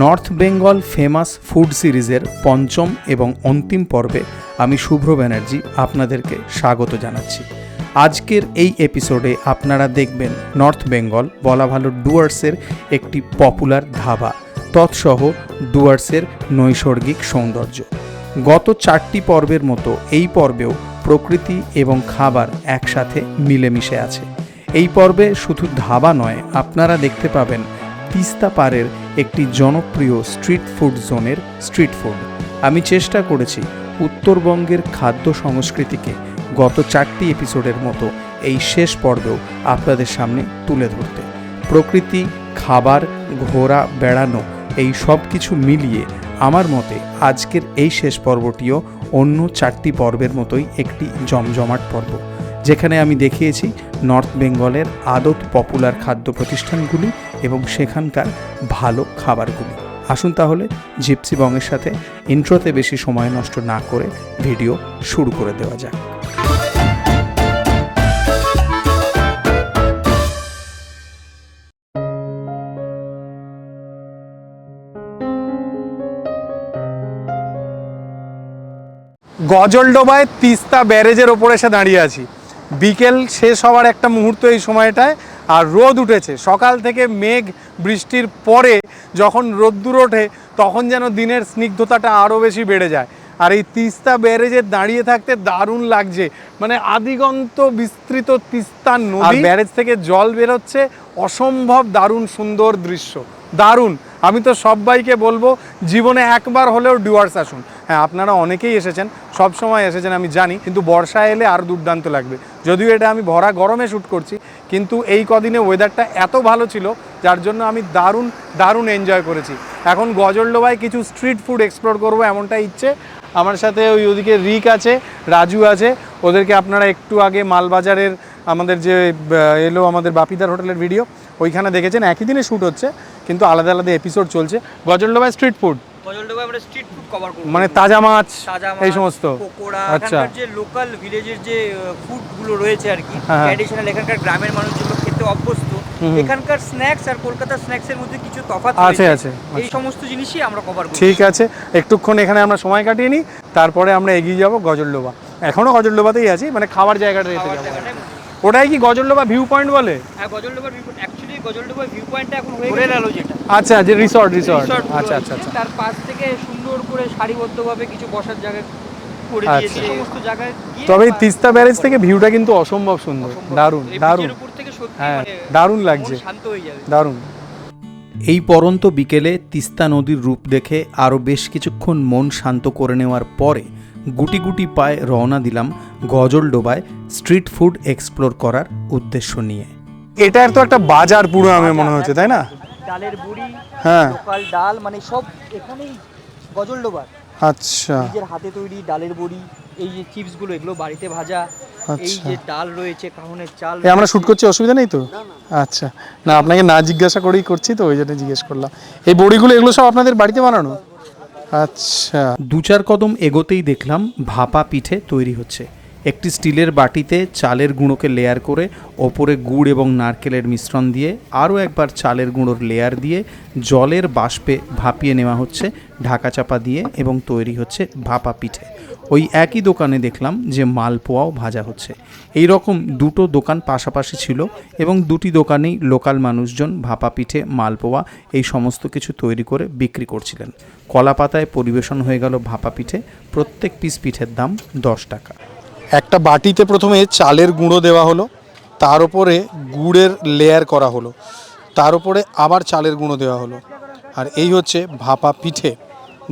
North Bengal famous food সিরিজের পঞ্চম এবং অন্তিম পর্বে আমি শুভ্র ব্যানার্জি আপনাদেরকে স্বাগত জানাচ্ছি। আজকের এই এপিসোডে আপনারা দেখবেন নর্থ বেঙ্গল বলা ভালো ডুয়ার্সের একটি পপুলার ধাবা, তৎসহ ডুয়ার্সের নৈসর্গিক সৌন্দর্য। গত 4টি পর্বের মতো এই পর্বেও প্রকৃতি এবং খাবার একসাথে মিলেমিশে আছে। এই পর্বে শুধু ধাবা নয়, আপনারা দেখতে পাবেন তিস্তা পাড়ের একটি জনপ্রিয় স্ট্রিট ফুড জোনের স্ট্রিট ফুড। আমি চেষ্টা করেছি উত্তরবঙ্গের খাদ্য সংস্কৃতিকে গত 4টি এপিসোডের মতো এই শেষ পর্বেও আপনাদের সামনে তুলে ধরতে। প্রকৃতি, খাবার, ঘোরা, বেড়ানো এই সব কিছু মিলিয়ে আমার মতে আজকের এই শেষ পর্বটিও অন্য 4টি পর্বের মতোই একটি জমজমাট পর্ব, যেখানে আমি দেখিয়েছি নর্থ বেঙ্গলের আদত পপুলার খাদ্য প্রতিষ্ঠানগুলি এবং সেখানকার ভালো খাবারগুলি। আসুন তাহলে জিপসি বংয়ের সাথে ইন্ট্রোতে বেশি সময় নষ্ট না করে ভিডিও শুরু করে দেওয়া যাক। গজলডোবায় তিস্তা ব্যারেজের ওপরে এসে দাঁড়িয়ে আছি। বিকেল শেষ হওয়ার একটা মুহূর্ত এই সময়টায়, আর রোদ উঠেছে। সকাল থেকে মেঘ বৃষ্টির পরে যখন রোদ্দুর ওঠে তখন যেন দিনের স্নিগ্ধতাটা আরও বেশি বেড়ে যায়। আর এই তিস্তা ব্যারেজে দাঁড়িয়ে থাকতে দারুণ লাগছে, মানে আদিগন্ত বিস্তৃত তিস্তা নদী, ব্যারেজ থেকে জল বেরোচ্ছে, অসম্ভব দারুণ সুন্দর দৃশ্য, দারুণ। আমি তো সবাইকে বলবো জীবনে একবার হলেও ডুয়ার্স আসুন। হ্যাঁ, আপনারা অনেকেই এসেছেন, সব সময় এসেছেন আমি জানি, কিন্তু বর্ষা এলে আর দুর্দান্ত লাগবে। যদিও এটা আমি ভরা গরমে শ্যুট করছি, কিন্তু এই কদিনে ওয়েদারটা এত ভালো ছিল যার জন্য আমি দারুণ দারুণ এনজয় করেছি। এখন গজলডোবায় কিছু স্ট্রিট ফুড এক্সপ্লোর করবো এমনটা ইচ্ছে। আমার সাথে ওদিকে রিক আছে, রাজু আছে। ওদেরকে আপনারা একটু আগে মালবাজারের আমাদের যে এলো আমাদের বাপিদার হোটেলের ভিডিও, ওইখানে দেখেছেন। একই দিনে শ্যুট হচ্ছে কিন্তু আলাদা আলাদা এপিসোড চলছে। গজলডোবায় স্ট্রিট ফুড, গজলডোবায় আমরা স্ট্রিট ফুড কভার করব, মানে তাজা মাছ এই সমস্ত পকোড়া, আচ্ছা, এখানকার যে লোকাল ভিলেজের যে ফুডগুলো রয়েছে আর কি, ট্র্যাডিশনাল এখানকার গ্রামের মানুষ যেগুলো খেতে অভ্যস্ত, এখানকার স্ন্যাক্স আর কলকাতার স্ন্যাক্সের মধ্যে কিছু তফাৎ আছে। এই সমস্ত জিনিসই আমরা কভার করব। ঠিক আছে, একটুক্ষণ এখানে আমরা সময় কাটিয়ে নিই, তারপরে আমরা এগিয়ে যাব গজলডোবা। এখনও গজলডোবাতেই আছি, মানে খাবার জায়গাটা যেতে যাব। ওটাই কি গজলডোবা ভিউ পয়েন্ট বলে? হ্যাঁ, Gajoldoba view point. Actually Gajoldoba view পয়েন্টটা এখন হয়ে গেল যেটা, আচ্ছা, যে রিসর্ট আচ্ছা আচ্ছা আচ্ছা, তার পাশ থেকে সুন্দর করে সারিবদ্ধভাবে কিছু বসার জায়গা করে দিয়েছে সমস্ত জায়গায়। তবে এই তিস্তা ব্যারেজ থেকে ভিউটা কিন্তু অসম্ভব সুন্দর, দারুণ দারুণ, উপর থেকে সত্যি মানে দারুণ লাগছে, শান্ত হয়ে যাবে, দারুণ। এই পরন্ত বিকেলে তিস্তা নদীর রূপ দেখে আরও বেশ কিছুক্ষণ মন শান্ত করে নেওয়ার পরে গুটি গুটি পায়ে রওনা দিলাম গজলডোবায় স্ট্রিট ফুড এক্সপ্লোর করার উদ্দেশ্য নিয়ে। এটার তো একটা বাজার পুরো আমার মনে হচ্ছে, তাই না? ডালের বড়ি, হ্যাঁ, লোকাল ডাল, মানে সব এখানেই গজলডোবার। আচ্ছা, নিজের হাতে তৈরি ডালের বড়ি, এই যে চিপসগুলো এগুলো বাড়িতে ভাজা, এই যে ডাল রয়েছে, কাহুনের চাল। আমরা শুট করছি, অসুবিধা নেই তো? আচ্ছা, না আপনাকে না জিজ্ঞাসা করেই করছি তো, ওই জন্য জিজ্ঞেস করলাম। এই বড়িগুলো এগুলো সব আপনাদের বাড়িতে বানানো? আচ্ছা। 2-4 কদম এগোতেই দেখলাম ভাপা পিঠে তৈরি হচ্ছে। একটি স্টিলের বাটিতে চালের গুঁড়োকে লেয়ার করে ওপরে গুড় এবং নারকেলের মিশ্রণ দিয়ে আরও একবার চালের গুঁড়োর লেয়ার দিয়ে জলের বাষ্পে ভাপিয়ে নেওয়া হচ্ছে ঢাকা চাপা দিয়ে, এবং তৈরি হচ্ছে ভাপা পিঠে। ওই একই দোকানে দেখলাম যে মালপোয়াও ভাজা হচ্ছে। এই রকম দুটো দোকান পাশাপাশি ছিল এবং দুটি দোকানেই লোকাল মানুষজন ভাপা পিঠে, মালপোয়া এই সমস্ত কিছু তৈরি করে বিক্রি করছিলেন। কলা পাতায় পরিবেশন হয়ে গেল ভাপা পিঠে। প্রত্যেক পিস পিঠের দাম 10 টাকা। একটা বাটিতে প্রথমে চালের গুঁড়ো দেওয়া হলো, তার উপরে গুড়ের লেয়ার করা হলো, তার উপরে আবার চালের গুঁড়ো দেওয়া হলো, আর এই হচ্ছে ভাপা পিঠে।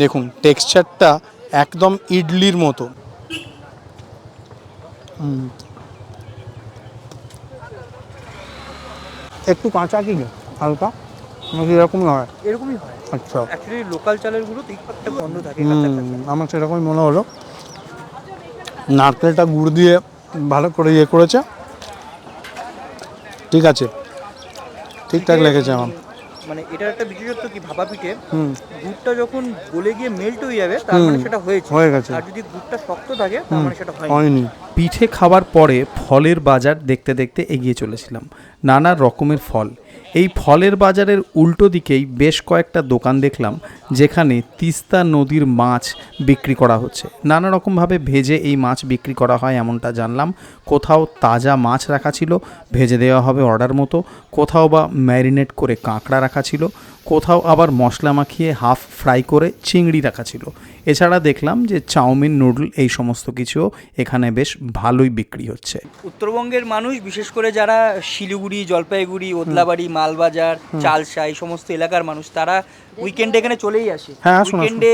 দেখুন টেক্সচারটা একদম ইডলির মতো। একটু কাঁচা কি হালকা, এরকমই হয়? এরকমই হয়। আচ্ছা, অ্যাকচুয়ালি লোকাল চালের গুলো একটা গন্ধ থাকে। আমার সেরকমই মনে হলো। নারকেলটা গুড় দিয়ে ভালো করে করেছে, ঠিক আছে, ঠিকঠাক লেগেছে আমার। মানে এটার একটা বিশেষত্ব কি, ভাপা পিঠে গুড়টা যখন গলে গিয়ে মেল্ট হয়ে যাবে তার মানে সেটা হয়ে গেছে, আর যদি গুড়টা শক্ত থাকে তার মানে সেটা হয়নি। পিঠে খাবার পরে ফলের বাজার দেখতে দেখতে এগিয়ে চলেছিলাম। নানা রকমের ফল, এই ফলের বাজারের উল্টো দিকেই বেশ কয়েকটা দোকান দেখলাম যেখানে তিস্তা নদীর মাছ বিক্রি করা হচ্ছে। নানা রকমভাবে ভেজে এই মাছ বিক্রি করা হয় এমনটা জানলাম। কোথাও তাজা মাছ রাখা ছিল, ভেজে দেওয়া হবে অর্ডার মতো, কোথাও বা ম্যারিনেট করে কাঁকড়া রাখা ছিল, কোথাও আবার মশলা মাখিয়ে হাফ ফ্রাই করে চিংড়ি রাখা ছিল। এছাড়া দেখলাম যে চাউমিন, নুডল এই সমস্ত কিছুও এখানে বেশ ভালোই বিক্রি হচ্ছে। উত্তরবঙ্গের মানুষ, বিশেষ করে যারা শিলিগুড়ি, জলপাইগুড়ি, ওদলাবাড়ি, মালবাজার, চালসা এই সমস্ত এলাকার মানুষ, তারা উইকেন্ডে এখানে চলেই আসে। উইকেন্ডে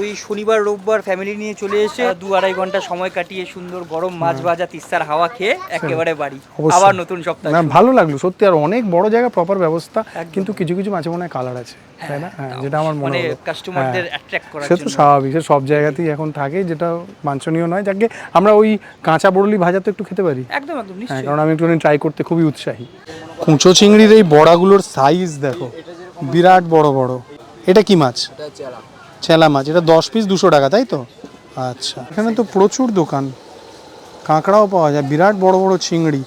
ওই শনিবার রোববার ফ্যামিলি নিয়ে চলে এসে 2-2.5 ঘন্টা সময় কাটিয়ে সুন্দর গরম মাছ ভাজা তিস্তার হাওয়া খেয়ে একেবারে বাড়ি, আবার নতুন সপ্তাহ। ভালো লাগলো সত্যি, আর অনেক বড় জায়গা, প্রপার ব্যবস্থা, কিন্তু কিছু কিছু মাঝে মনে হয় কালার আছে, তাই না? যেটা আমার মনে হয় কাস্টমারদের অ্যাট্রাক্ট করার সে তো স্বাভাবিক, সে সব জায়গাতেই এখন থাকে, যেটা বাঞ্ছনীয় নয়। যাকে আমরা ওই কাঁচা বরলি ভাজা তো একটু খেতে পারি, একদম একদম নিশ্চয়ই, কারণ আমি একটু ট্রাই করতে খুবই উৎসাহী। কুঁচো চিংড়ির এই বড়াগুলোর সাইজ দেখো, বিরাট বড় বড়। এটা কি মাছ? চেলা মাছ। এটা 10 পিস 200 টাকা, তাই তো? আচ্ছা, এখানে তো প্রচুর দোকান, কাঁকড়াও পাওয়া যায়, বিরাট বড় বড় চিংড়ি,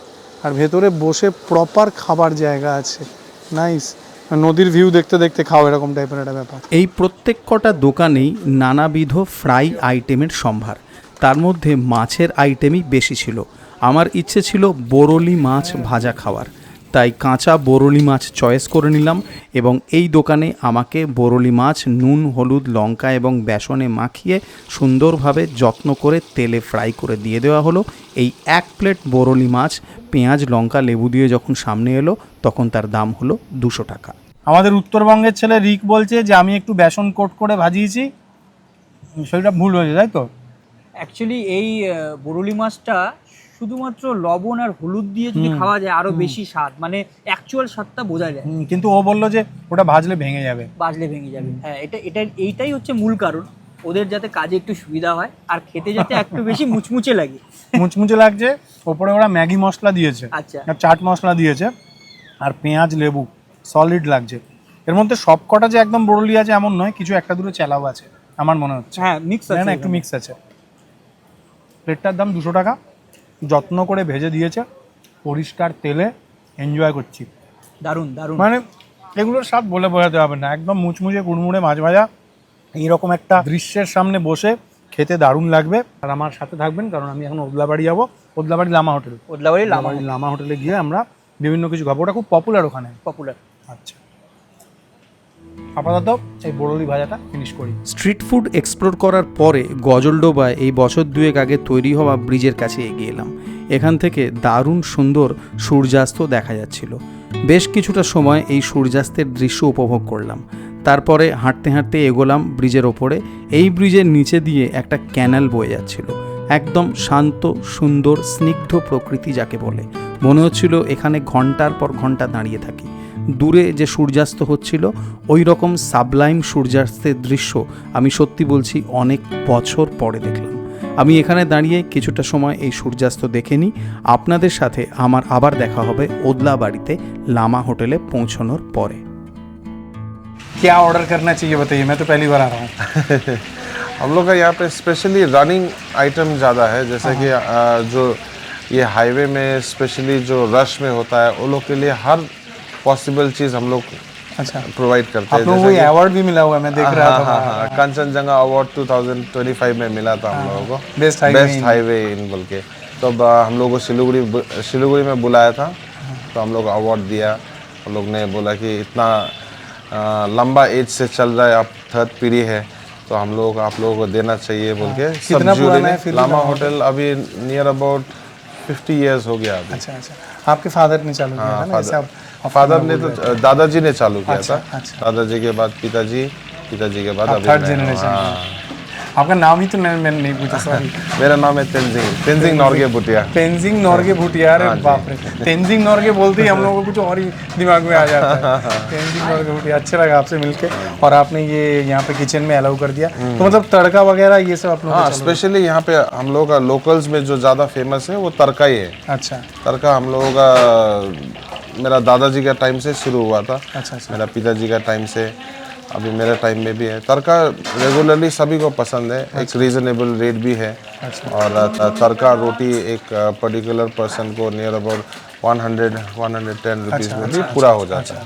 আর ভেতরে বসে প্রপার খাবার জায়গা আছে। নাইস, নদীর ভিউ দেখতে দেখতে খাও, এরকম টাইপের একটা ব্যাপার। এই প্রত্যেক কটা দোকানেই নানাবিধ ফ্রাই আইটেমের সম্ভার, তার মধ্যে মাছের আইটেমই বেশি ছিল। আমার ইচ্ছে ছিল বরলি মাছ ভাজা খাওয়ার, তাই কাঁচা বরলি মাছ চয়েস করে নিলাম এবং এই দোকানে আমাকে বরলি মাছ নুন, হলুদ, লঙ্কা এবং বেসনে মাখিয়ে সুন্দরভাবে যত্ন করে তেলে ফ্রাই করে দিয়ে দেওয়া হলো। এই 1 প্লেট বরলি মাছ পেঁয়াজ, লঙ্কা, লেবু দিয়ে যখন সামনে এলো তখন তার দাম হলো 200 টাকা। আমাদের উত্তরবঙ্গের ছেলে রিক বলছে যে আমি একটু বেসন কোট করে ভাজিয়েছি, সেটা ভুল হয়েছে, তাই তো? অ্যাকচুয়ালি এই বরলি মাছটা শুধুমাত্র লবণ আর হলুদ দিয়ে যদি খাওয়া যায় আরো বেশি স্বাদ, মানে অ্যাকচুয়াল স্বাদটা বোঝা যায়। কিন্তু ও বললো যে ওটা ভাজলে ভেঙে যাবে। হ্যাঁ, এইটাই হচ্ছে মূল কারণ, ওদের যাতে কাজে একটু সুবিধা হয় আর খেতে যাতে একটু বেশি মুচমুচে লাগে। মুচমুচে লাগছে, ওপরে ওরা ম্যাগি মশলা দিয়েছে, আচ্ছা, আর চাট মশলা দিয়েছে, আর পেঁয়াজ, লেবু, সলিড লাগছে। এর মধ্যে সব কটা যে একদম বরলি আছে এমন নয়, কিছু একটা দুটো চেলাও আছে আমার মনে হচ্ছে। হ্যাঁ, মিক্স আছে, না একটু মিক্স আছে। প্লেটটার দাম 200 টাকা, যত্ন করে ভেজে দিয়েছে, পরিষ্কার তেলে, এনজয় করছি। দারুণ দারুণ, মানে এগুলোর স্বাদ বলে বোঝাতে হবে না, একদম মুচমুচে কুড়মুড়ে মাছ ভাজা এইরকম একটা দৃশ্যের সামনে বসে খেতে দারুণ লাগবে। আর আমার সাথে থাকবেন, কারণ আমি এখন ওদলাবাড়ি যাবো, ওদলাবাড়ি লামা হোটেল। লামা হোটেলে গিয়ে আমরা বিভিন্ন কিছু খাবো, ওটা খুব পপুলার ওখানে। আচ্ছা, আপাতত এই বরলি ভাজাটা ফিনিশ করি। স্ট্রিট ফুড এক্সপ্লোর করার পরে গজলডোবায় এই বছর 2 আগে তৈরি হওয়া ব্রিজের কাছে এগিয়ে এলাম। এখান থেকে দারুণ সুন্দর সূর্যাস্ত দেখা যাচ্ছিল। বেশ কিছুটা সময় এই সূর্যাস্তের দৃশ্য উপভোগ করলাম। তারপরে হাঁটতে হাঁটতে এগোলাম ব্রিজের ওপরে। এই ব্রিজের নিচে দিয়ে একটা ক্যানাল বয়ে যাচ্ছিল, একদম শান্ত, সুন্দর, স্নিগ্ধ প্রকৃতি যাকে বলে। মনে হচ্ছিল এখানে ঘন্টার পর ঘন্টা দাঁড়িয়ে থাকি। দূরে যে সূর্যাস্ত হচ্ছিল ওই রকম সাবলাইম সূর্যাস্তের দৃশ্য আমি সত্যি বলছি অনেক বছর পরে দেখলাম। আমি এখানে দাঁড়িয়ে কিছুটা সময় এই সূর্যাস্ত দেখে নিই। আপনাদের সাথে আমার আবার দেখা হবে ওদলাবাড়িতে লামা হোটেলে পৌঁছানোর পরে। क्या ऑर्डर करना चाहिए बताइए, मैं तो पहली बार आ रहा हूँ। हम लोग का यहाँ पे स्पेशली रनिंग आइटम ज़्यादा है, जैसे कि जो ये हाईवे में स्पेशली जो रश में होता है वो लोग के लिए हर पॉसिबल चीज़ हम लोग अच्छा प्रोवाइड करते हैं। आप लोगों को अवार्ड भी मिला हुआ है, मैं देख रहा था। हाँ, कंचनजंगा अवार्ड 2025 में मिला था हम लोगों को, बेस्ट हाईवे इन बोल के। तो अब हम लोग को सिलीगुड़ी में बुलाया था, तो हम लोग अवार्ड दिया। हम लोग ने बोला कि इतना लंबा एज से चल रहा है, अब 3rd पीढ़ी है, तो हम लोग आप लोगों को देना चाहिए बोल के। कितना पुराना है फिर लामा होटल? अभी नियर अबाउट 50 इयर्स हो गया अभी। अच्छा, आपके फादर ने चालू किया था ना? फादर ने तो दादाजी ने चालू किया था। दादाजी के बाद पिताजी के बाद अभी 3rd जनरेशन। आपका नाम ही तो मैंने नहीं पूछा, सॉरी। मेरा नाम है तेंजिंग नॉर्गे भुटिया। तेंजिंग नॉर्गे भुटिया, अरे बाप रे, तेंजिंग नॉर्गे बोलते ही हम लोगों को कुछ और ही दिमाग में आ जाता है। तेंजिंग नॉर्गे भुटिया, अच्छा लगा आपसे मिलके। और आपने ये यहाँ पे किचन में अलाउ कर दिया, तो मतलब तड़का वगैरह ये सब आप लोग? हाँ, स्पेशली यहाँ पे हम लोग का लोकल्स में जो ज़्यादा फेमस है वो तड़का ही है। अच्छा, तड़का हम लोगों का मेरा दादाजी का टाइम से शुरू हुआ था। अच्छा, मेरा पिताजी का टाइम से, अभी मेरे टाइम में भी है। तड़का रेगुलरली सभी को पसंद है, एक रीजनेबल रेट भी है। और तड़का रोटी एक पर्टिकुलर पर्सन को नियर अबाउट 100 110 रुपीस में भी पूरा हो जाता है।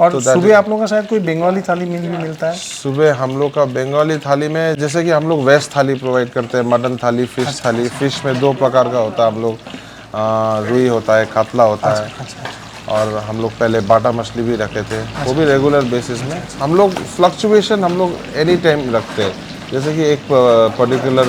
और तो that सुबह आप लोगों का शायद कोई बंगाली थाली में भी मिलता है। सुबह हम लोग का बंगाली थाली में जैसे कि हम लोग वेज थाली प्रोवाइड करते हैं, मटन थाली, फिश थाली। फिश में 2 प्रकार का होता है, हम लोग रुई होता है, कातला होता है। और हम लोग पहले बाटा मछली भी रखे थे, वो भी रेगुलर बेसिस में। हम लोग फ्लक्चुएशन हम लोग एनी टाइम रखते हैं। जैसे कि एक पर्टिकुलर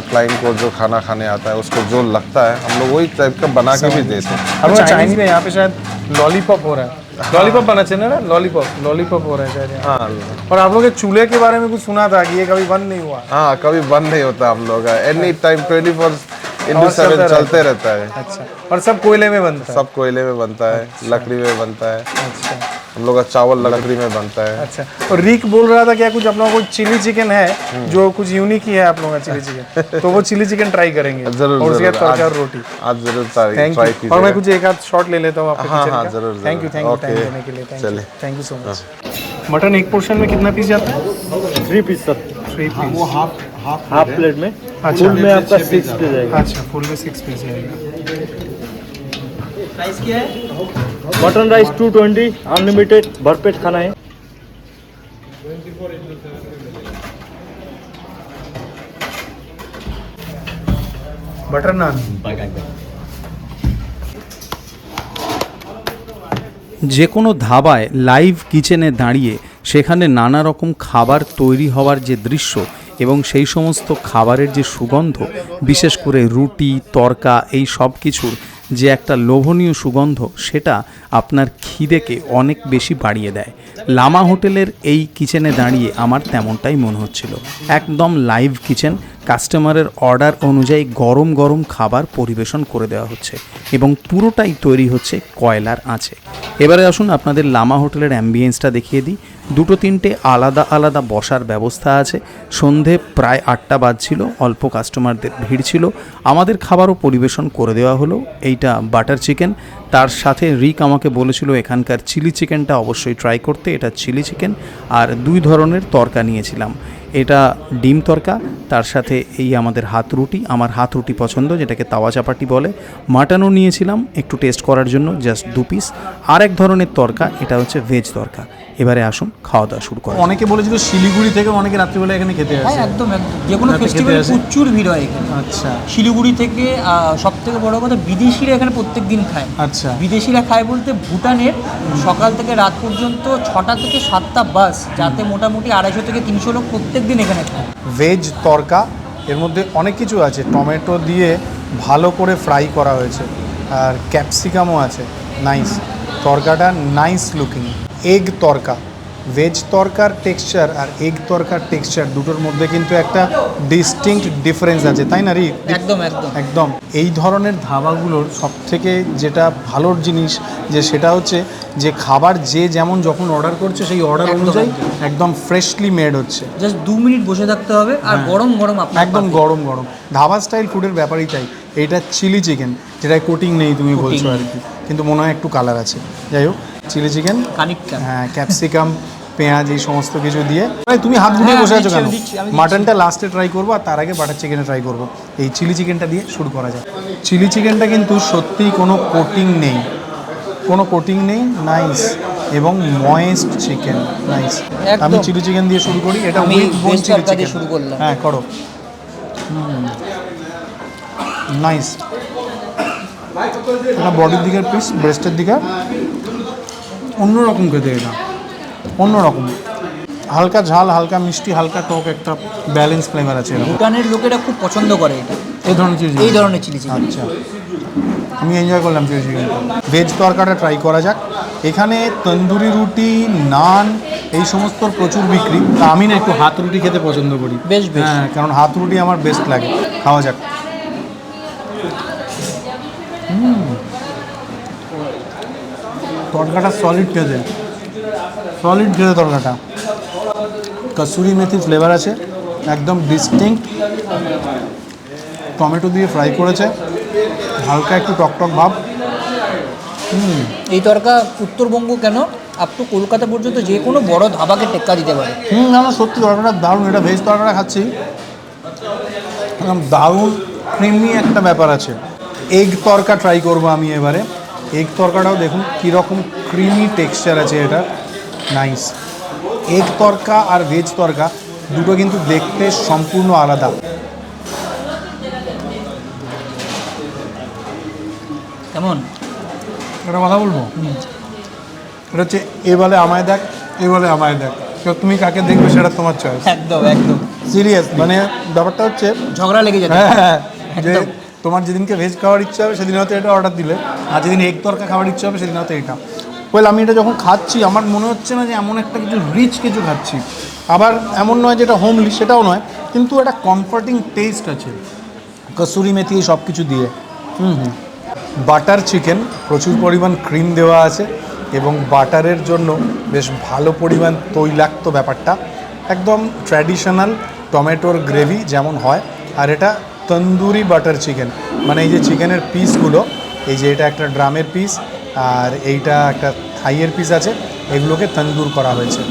क्लाइंट को जो खाना खाने आता है उसको जो लगता है हम लोग वही टाइप का बना के भी देते हैं। अब चाइनीज में यहाँ पे शायद लॉलीपॉप हो रहा है, लॉलीपॉप बना चाहिए ना, लॉलीपॉप हो रहा है शायद यहाँ। हाँ और आप लोग के चूल्हे के बारे में कुछ सुना था कि ये कभी बंद नहीं हुआ। हाँ, कभी बंद नहीं होता हम लोग का, एनी टाइम 24/7 चलते रहता है। अच्छा, और सब कोयले में बनता है। सब कोयले में बनता है, लकड़ी में बनता है। अच्छा हम लोग का चावल लकड़ी में बनता है। अच्छा। और रिक बोल रहा था क्या कुछ आप लोगों को चिली चिकन है जो कुछ यूनिक ही है आप लोगों का चिली चिकन, तो वो चिली चिकन ट्राई करेंगे। जरूर और उसके जरूर, साथ तड़का और रोटी। आज जरूर ट्राई थैंक यू। कीजिएगा। और मैं कुछ एक आध शॉट ले लेता हूँ आपके हाँ, किचन हाँ, का। जरूर, थैंक यू जरूर। Time okay. देने के लिए। चलिए। Thank you so much. Mutton एक पोर्शन में कितना पीस जाता है? 3 piece sir, 3 piece. Half plate में। अच्छा। फुल में आपका 6 पीस जाएगा। अच्छा, फुल में 6 पीस जाएगा। प्राइस क्या है? मटन राइस 220 अनलिमिटेड, भरपेट खाना है। बटर नान। যে কোনো ধাবায় লাইভ কিচেনে দাঁড়িয়ে সেখানে নানা রকম খাবার তৈরি হওয়ার যে দৃশ্য এবং সেই সমস্ত খাবারের যে সুগন্ধ, বিশেষ করে রুটি, তড়কা, এই সব কিছুর যে একটা লোভনীয় সুগন্ধ, সেটা আপনার খিদেকে অনেক বেশি বাড়িয়ে দেয়। লামা হোটেলের এই কিচেনে দাঁড়িয়ে আমার তেমনটাই মনে হচ্ছিল। একদম লাইভ কিচেন, কাস্টমারের অর্ডার অনুযায়ী গরম গরম খাবার পরিবেশন করে দেওয়া হচ্ছে এবং পুরোটাই তৈরি হচ্ছে কয়লার আঁচে। এবারে আসুন আপনাদের লামা হোটেলের অ্যাম্বিয়েন্সটা দেখিয়ে দিই। 2-3টে আলাদা আলাদা বসার ব্যবস্থা আছে। সন্ধে প্রায় 8টা বাজছিল, অল্প কাস্টমারদের ভিড় ছিল। আমাদের খাবারও পরিবেশন করে দেওয়া হলো। এইটা বাটার চিকেন, তার সাথে রিক আমাকে বলেছিল এখানকার চিলি চিকেনটা অবশ্যই ট্রাই করতে। এটা চিলি চিকেন আর 2 ধরনের তড়কা নিয়েছিলাম। এটা ডিম তড়কা, তার সাথে এই আমাদের হাত রুটি, আমার হাত রুটি পছন্দ, যেটাকে তাওয়া চাপাটি বলে। মাটনও নিয়েছিলাম একটু টেস্ট করার জন্য, জাস্ট 2 পিস। আর এক ধরনের তড়কা, এটা হচ্ছে ভেজ তড়কা। এবারে আসুন খাওয়া দাওয়া শুরু করা। অনেকে বলেছিল শিলিগুড়ি থেকে অনেকে রাত্রিবেলা এখানে খেতে আসে। হ্যাঁ, একদম একদম। যে কোনো ফেস্টিভ্যালে প্রচুর ভিড় হয় এখানে। আচ্ছা শিলিগুড়ি থেকে সব থেকে বড় কথা বিদেশিরা এখানে প্রত্যেক দিন খায়। আচ্ছা। বিদেশিরা খায় বলতে ভুটানের সকাল থেকে রাত পর্যন্ত 6টা থেকে 7টা বাস, যাতে মোটামুটি 250 থেকে 300 লোক প্রত্যেক দিন এখানে খায়। ভেজ তড়কা, এর মধ্যে অনেক কিছু আছে। টমেটো দিয়ে ভালো করে ফ্রাই করা হয়েছে আর ক্যাপসিকামও আছে। নাইস, তড়কাটা nice looking. Egg tadka, veg তড়কার টেক্সচার আর এগ তড়কার টেক্সচার দুটোর মধ্যে কিন্তু একটা ডিস্টিংক্ট ডিফারেন্স আছে, তাই না রি? একদম একদম একদম। এই ধরনের ধাবাগুলোর সবথেকে যেটা ভালোর জিনিস যে সেটা হচ্ছে যে খাবার যে যেমন যখন অর্ডার করছে সেই অর্ডার অনুযায়ী একদম ফ্রেশলি মেড হচ্ছে। জাস্ট 2 মিনিট বসে থাকতে হবে আর গরম গরম আপনার একদম গরম গরম। ধাবা স্টাইল ফুডের ব্যাপারই তাই। এইটা চিলি চিকেন, যেটায় কোটিং নেই তুমি বলছো আর কি, কিন্তু মনে হয় একটু কালার আছে। যাই হোক, চিলি চিকেন, খানিকটা। হ্যাঁ, ক্যাপসিকাম, পেঁয়াজ, এই সমস্ত কিছু দিয়ে। তুমি হাত গুটিয়ে বসে আছো কেন? মাটনটা লাস্টে ট্রাই করবো আর তার আগে বাটার চিকেনে ট্রাই করবো। এই চিলি চিকেনটা দিয়ে শুরু করা যায়। চিলি চিকেনটা কিন্তু সত্যিই কোনো কোটিং নেই, কোনো কোটিং নেই। নাইস এবং ময়েস্ট চিকেন, নাইস। আমি চিলি চিকেন দিয়ে শুরু করি। এটা আমি উইথ বোন ভেজ চিলি তড়কা দিয়ে চিকেন। শুরু করলাম। হ্যাঁ, করো। নাইস। এটা বডির দিকের পিস, ব্রেস্টের দিকে অন্যরকম খেতে। এটা অন্যরকম, হালকা ঝাল, হালকা মিষ্টি, হালকা টক, একটা ব্যালেন্স ফ্লেভার আছে। ভুটানের লোকেরা খুব পছন্দ করে এটা, এই ধরনের চিলি এই ধরনের চিলি চিকেন। আচ্ছা, আমি এনজয় করলাম চিলি চিকেনটা। ভেজ তড়কাটা ট্রাই করা যাক। এখানে তন্দুরি রুটি, নান, এই সমস্ত প্রচুর বিক্রি। তা আমি না একটু হাত রুটি খেতে পছন্দ করি। বেশ বেশ। হ্যাঁ, কারণ হাত রুটি আমার বেস্ট লাগে। খাওয়া যাক। তড়কাটা সলিড খেতে, সলিড খেতে তড়কাটা। কসুরি মেথি ফ্লেভার আছে, একদম ডিস্টিংক্ট। টমেটো দিয়ে ফ্রাই করেছে, হালকা একটু টকটক ভাব। এই তড়কা উত্তরবঙ্গ কেন আপ টু কলকাতা পর্যন্ত যে কোনো বড় ধাবাকে টেক্কা দিতে পারে। না না, সত্যি তড়কাটা দারুণ। এটা ভেজ তড়কাটা খাচ্ছি, একদম দারুণ ক্রিমি একটা ব্যাপার আছে। এগ তড়কা ট্রাই করবো আমি এবারে। এগ তরকাটাও দেখুন কীরকম ক্রিমি টেক্সচার আছে এটা, নাইস। এগ তরকা আর ভেজ তরকা দুটো কিন্তু দেখতে সম্পূর্ণ আলাদা। কেমন? একটা কথা বলবো, এটা হচ্ছে এ বলে আমায় দেখ, এ বলে আমায় দেখ, তো তুমি কাকে দেখবে সেটা তোমার চয়েস। একদম একদম সিরিয়াস, মানে ব্যাপারটা হচ্ছে ঝগড়া লেগে যাবে। হ্যাঁ, যে তোমার যেদিনকে ভেজ খাওয়ার ইচ্ছা হবে সেদিন হয়তো এটা অর্ডার দিলে, আর যেদিন এগ তরকা খাওয়ার ইচ্ছা হবে সেদিন হয়তো এটা। ওয়েল, আমি এটা যখন খাচ্ছি আমার মনে হচ্ছে না যে এমন একটা কিছু রিচ কিছু খাচ্ছি, আবার এমন নয় যেটা হোমলি, সেটাও নয়, কিন্তু একটা কমফর্টিং টেস্ট আছে কসুরি মেথি সব কিছু দিয়ে। বাটার চিকেন, প্রচুর পরিমাণ ক্রিম দেওয়া আছে এবং বাটারের জন্য বেশ ভালো পরিমাণ তৈলাক্ত ব্যাপারটা, একদম ট্র্যাডিশনাল টমেটোর গ্রেভি যেমন হয়। আর এটা তন্দুরি বাটার চিকেন, মানে এই যে চিকেনের পিসগুলো, এই যে এটা একটা ড্রামের পিস আর এইটা একটা থাইয়ের পিস আছে, এগুলোকে তন্দুর করা হয়েছে।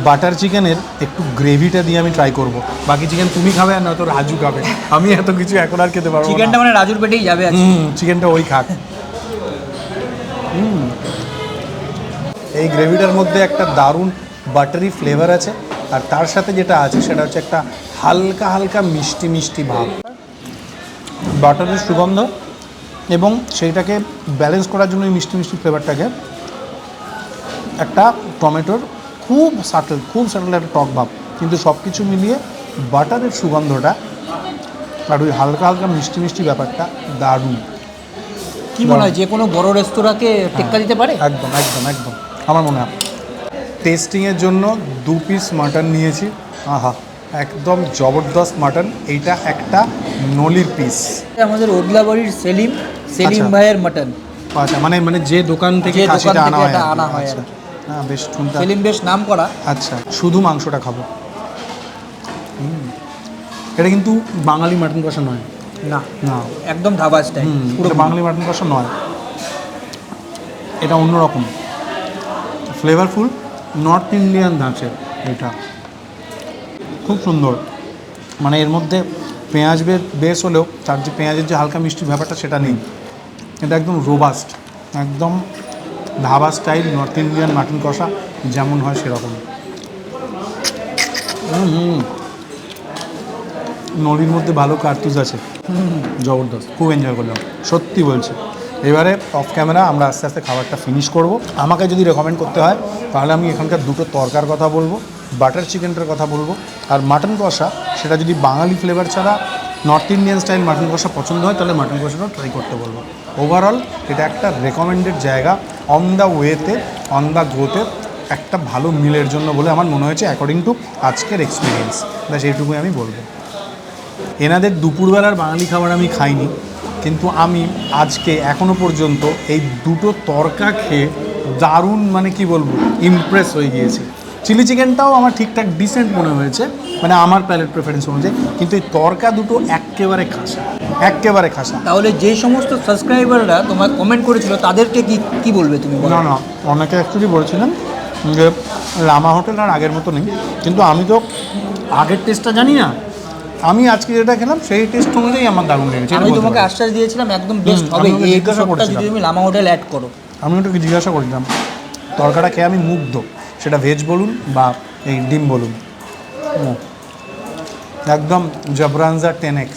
বাটার চিকেনের একটু গ্রেভিটা দিয়ে আমি ট্রাই করব, বাকি চিকেন তুমি খাবে আর নয়তো রাজু খাবে, আমি এত কিছু এখন আর খেতে পারবো না। চিকেনটা মানে রাজুর পেটেই যাবে আজকে। চিকেনটা ওই খাক। এই গ্রেভিটার মধ্যে একটা দারুণ বাটারি ফ্লেভার আছে, আর তার সাথে যেটা আছে সেটা হচ্ছে একটা হালকা হালকা মিষ্টি মিষ্টি ভাব, বাটারের সুগন্ধ, এবং সেইটাকে ব্যালেন্স করার জন্য এই মিষ্টি মিষ্টি ফ্লেভারটাকে একটা টমেটোর খুব সাটল একটা টক ভাব, কিন্তু সব কিছু মিলিয়ে বাটারের সুগন্ধটা আর ওই হালকা হালকা মিষ্টি মিষ্টি ব্যাপারটা দারুণ। কি মনে হয় যে কোনো বড় রেস্তোরাঁকে টেক্কা দিতে পারে? একদম একদম একদম আমার মনে হয়। টেস্টিংয়ের জন্য 2 পিস মাটন নিয়েছি, আহা একদম জবরদস্ত মাটন। এইটা একটা নলির পিস। আমাদের ওদলাবাড়ির সেলিম আচ্ছা। ভাইয়ের মাটন। আচ্ছা, মানে যে দোকান থেকে যে দোকান খাসিটা থেকে আনা হয় এটা আর কি। আনা হয় আচ্ছা, আর কি। হ্যাঁ বেশ শুনতে। সেলিম বেশ নাম করা। আচ্ছা, শুধু মাংসটা খাবো। এটা কিন্তু বাঙালি মাটন কষা নয়, না না একদম ধাবা স্টাইল। পুরো বাঙালি মাটন কষা নয়, এটা অন্যরকম ফ্লেভারফুল নর্থ ইন্ডিয়ান ধাঁচের। এটা খুব সুন্দর, মানে এর মধ্যে পেঁয়াজ বেশ হলেও তার যে পেঁয়াজের যে হালকা মিষ্টি ব্যাপারটা সেটা নেই। এটা একদম রোবাস্ট, একদম dhaba style north Indian mutton কষা যেমন হয় সেরকম। নলির মধ্যে ভালো কার্তুজ আছে, জবরদস্ত, খুব এনজয় করলাম সত্যি বলছি। এবারে অফ ক্যামেরা আমরা আস্তে আস্তে খাবারটা ফিনিশ করব। আমাকে যদি রেকমেন্ড করতে হয় তাহলে আমি এখানকার দুটো তরকার কথা বলবো, বাটার চিকেনটার কথা বলবো, আর মাটন কষা সেটা যদি বাঙালি ফ্লেভার ছাড়া নর্থ ইন্ডিয়ান স্টাইল মাটন কষা পছন্দ হয় তাহলে মাটন কষাটাও ট্রাই করতে বলবো। ওভারঅল এটা একটা রেকমেন্ডেড জায়গা, অন দ্য ওয়েতে, অন দ্য গ্রোতে একটা ভালো মিলের জন্য বলে আমার মনে হয়েছে অ্যাকর্ডিং টু আজকের এক্সপিরিয়েন্স। ব্যাস এইটুকুই আমি বলবো। এনাদের দুপুরবেলার বাঙালি খাবার আমি খাইনি, কিন্তু আমি আজকে এখনও পর্যন্ত এই দুটো তরকা খেয়ে দারুণ, মানে কি বলবো, ইমপ্রেস হয়ে গিয়েছি। চিলি চিকেনটাও আমার ঠিকঠাক ডিসেন্ট মনে হয়েছে, মানে আমার প্যালেট প্রেফারেন্স অনুযায়ী, কিন্তু এই তরকা দুটো একেবারে খাসা, একেবারে খাসা। তাহলে যে সমস্ত সাবস্ক্রাইবাররা তোমার কমেন্ট করেছিল তাদেরকে কি বলবে তুমি? না না, অনেকে অ্যাকচুয়ালি বলেছিলেন যে লামা হোটেল আর আগের মতো নেই, কিন্তু আমি তো আগের টেস্টটা জানি না, আমি আজকে যেটা খেলাম সেই টেস্ট অনুযায়ী আমার দারুণ লেগেছে। আমি তোমাকে আশ্বাস দিয়েছিলাম একদম বেস্ট হবে এই এপিসোডটা যদি তুমি লামা হোটেল অ্যাড করো। আমি ওটাকে জিজ্ঞাসা করেছিলাম, তরকাটা খেয়ে আমি মুগ্ধ, সেটা ভেজ বলুন বা এই ডিম বলুন, একদম জাবরানজা 10x।